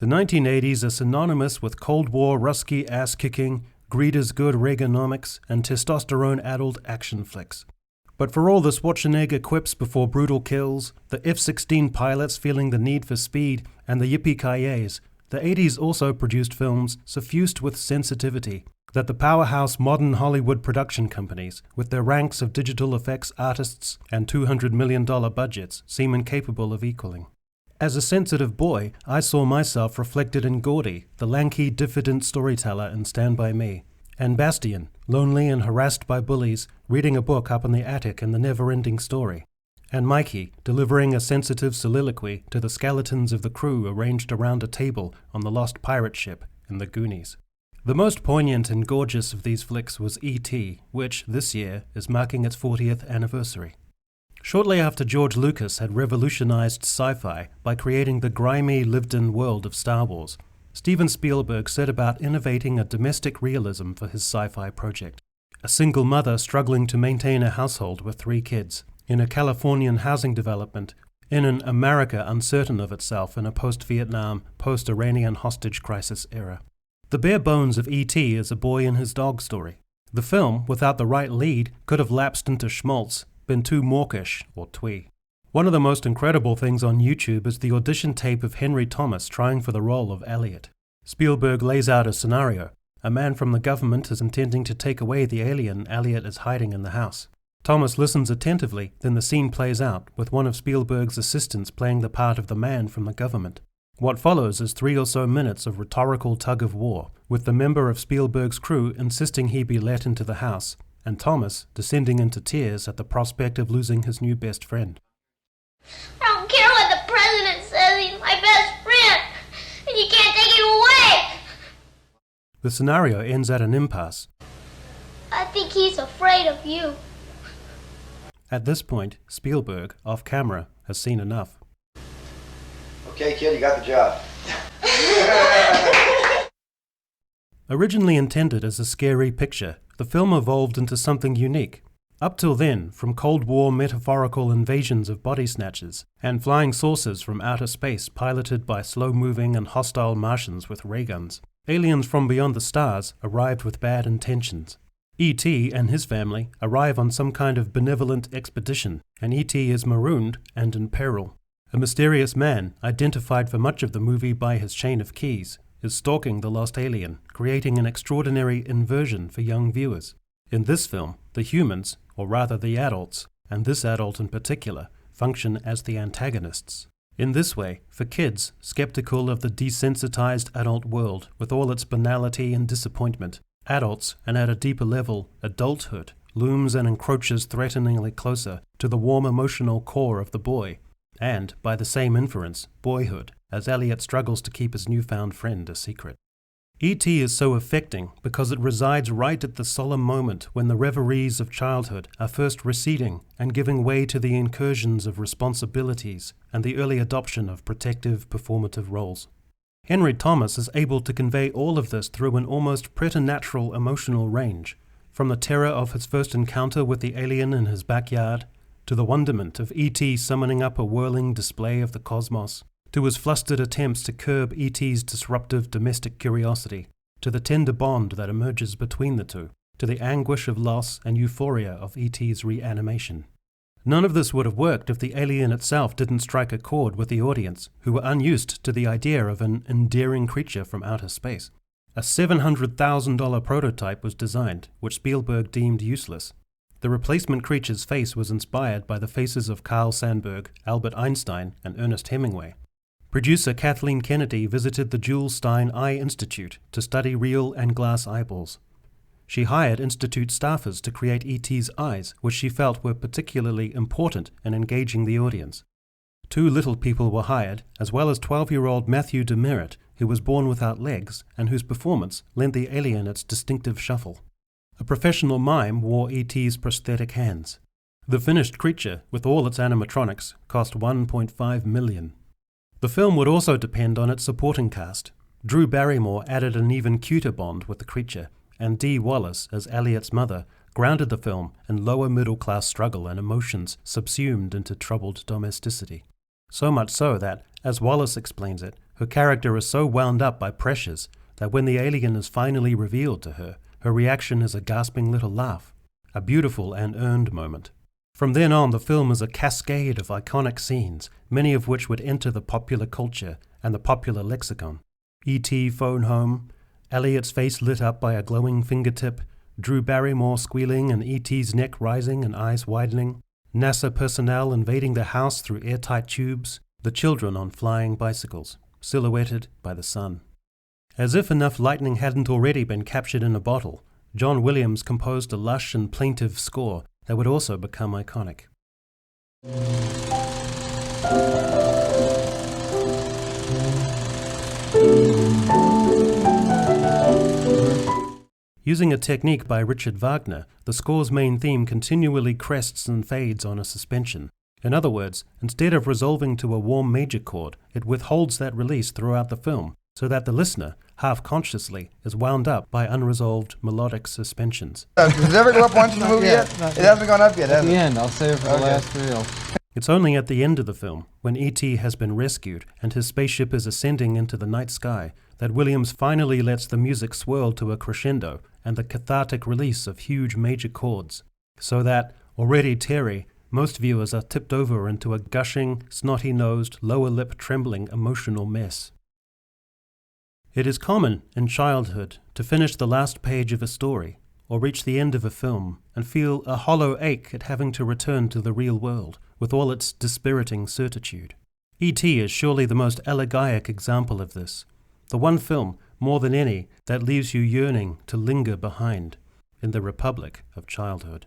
The 1980s are synonymous with Cold War Rusky ass-kicking, greed-is-good Reaganomics, and testosterone adult action flicks. But for all the Schwarzenegger quips before brutal kills, the F-16 pilots feeling the need for speed, and the yippee-ki-yays, the 80s also produced films suffused with sensitivity that the powerhouse modern Hollywood production companies, with their ranks of digital effects artists and $200 million budgets, seem incapable of equaling. As a sensitive boy, I saw myself reflected in Gordy, the lanky, diffident storyteller in Stand By Me, and Bastian, lonely and harassed by bullies, reading a book up in the attic in The Never-Ending Story, and Mikey, delivering a sensitive soliloquy to the skeletons of the crew arranged around a table on the lost pirate ship in The Goonies. The most poignant and gorgeous of these flicks was E.T., which, this year, is marking its 40th anniversary. Shortly after George Lucas had revolutionized sci-fi by creating the grimy, lived-in world of Star Wars, Steven Spielberg set about innovating a domestic realism for his sci-fi project. A single mother struggling to maintain a household with 3 kids, in a Californian housing development, in an America uncertain of itself in a post-Vietnam, post-Iranian hostage crisis era. The bare bones of E.T. is a boy and his dog story. The film, without the right lead, could have lapsed into schmaltz, been too mawkish or twee. One of the most incredible things on YouTube is the audition tape of Henry Thomas trying for the role of Elliot. Spielberg lays out a scenario. A man from the government is intending to take away the alien Elliot is hiding in the house. Thomas listens attentively, then the scene plays out, with one of Spielberg's assistants playing the part of the man from the government. What follows is 3 or so minutes of rhetorical tug-of-war, with the member of Spielberg's crew insisting he be let into the house, and Thomas descending into tears at the prospect of losing his new best friend. I don't care what the president says, he's my best friend, and you can't take him away! The scenario ends at an impasse. I think he's afraid of you. At this point, Spielberg, off camera, has seen enough. Okay, kid, you got the job. Originally intended as a scary picture, the film evolved into something unique. Up till then, from Cold War metaphorical invasions of body snatchers and flying saucers from outer space piloted by slow-moving and hostile Martians with ray guns, aliens from beyond the stars arrived with bad intentions. E.T. and his family arrive on some kind of benevolent expedition, and E.T. is marooned and in peril. A mysterious man, identified for much of the movie by his chain of keys, is stalking the lost alien, creating an extraordinary inversion for young viewers. In this film, the humans, or rather the adults, and this adult in particular, function as the antagonists. In this way, for kids, skeptical of the desensitized adult world with all its banality and disappointment, adults, and at a deeper level, adulthood, looms and encroaches threateningly closer to the warm emotional core of the boy, and, by the same inference, boyhood, as Elliot struggles to keep his newfound friend a secret. E.T. is so affecting because it resides right at the solemn moment when the reveries of childhood are first receding and giving way to the incursions of responsibilities and the early adoption of protective, performative roles. Henry Thomas is able to convey all of this through an almost preternatural emotional range, from the terror of his first encounter with the alien in his backyard, to the wonderment of E.T. summoning up a whirling display of the cosmos, to his flustered attempts to curb E.T.'s disruptive domestic curiosity, to the tender bond that emerges between the two, to the anguish of loss and euphoria of E.T.'s reanimation. None of this would have worked if the alien itself didn't strike a chord with the audience, who were unused to the idea of an endearing creature from outer space. A $700,000 prototype was designed, which Spielberg deemed useless. The replacement creature's face was inspired by the faces of Carl Sandburg, Albert Einstein, and Ernest Hemingway. Producer Kathleen Kennedy visited the Jules Stein Eye Institute to study real and glass eyeballs. She hired institute staffers to create E.T.'s eyes, which she felt were particularly important in engaging the audience. 2 little people were hired, as well as 12-year-old Matthew Demerit, who was born without legs and whose performance lent the alien its distinctive shuffle. A professional mime wore E.T.'s prosthetic hands. The finished creature, with all its animatronics, cost $1.5 million. The film would also depend on its supporting cast. Drew Barrymore added an even cuter bond with the creature, and Dee Wallace, as Elliot's mother, grounded the film in lower middle-class struggle and emotions subsumed into troubled domesticity. So much so that, as Wallace explains it, Her character is so wound up by pressures that when the alien is finally revealed to her, her reaction is a gasping little laugh, a beautiful and earned moment. From then on, the film is a cascade of iconic scenes, many of which would enter the popular culture and the popular lexicon. E.T. phone home, Elliot's face lit up by a glowing fingertip, Drew Barrymore squealing and E.T.'s neck rising and eyes widening, NASA personnel invading the house through airtight tubes, the children on flying bicycles, silhouetted by the sun. As if enough lightning hadn't already been captured in a bottle, John Williams composed a lush and plaintive score that would also become iconic. Using a technique by Richard Wagner, the score's main theme continually crests and fades on a suspension. In other words, instead of resolving to a warm major chord, it withholds that release throughout the film, so that the listener, half-consciously, is wound up by unresolved melodic suspensions. Does it ever go up once in the movie yet? It hasn't gone up yet, has it? At the end, I'll save it for the last reel. It's only at the end of the film, when E.T. has been rescued and his spaceship is ascending into the night sky, that Williams finally lets the music swirl to a crescendo and the cathartic release of huge major chords, so that, already teary, most viewers are tipped over into a gushing, snotty-nosed, lower-lip-trembling emotional mess. It is common in childhood to finish the last page of a story or reach the end of a film and feel a hollow ache at having to return to the real world with all its dispiriting certitude. E.T. is surely the most elegiac example of this, the one film, more than any, that leaves you yearning to linger behind in the republic of childhood.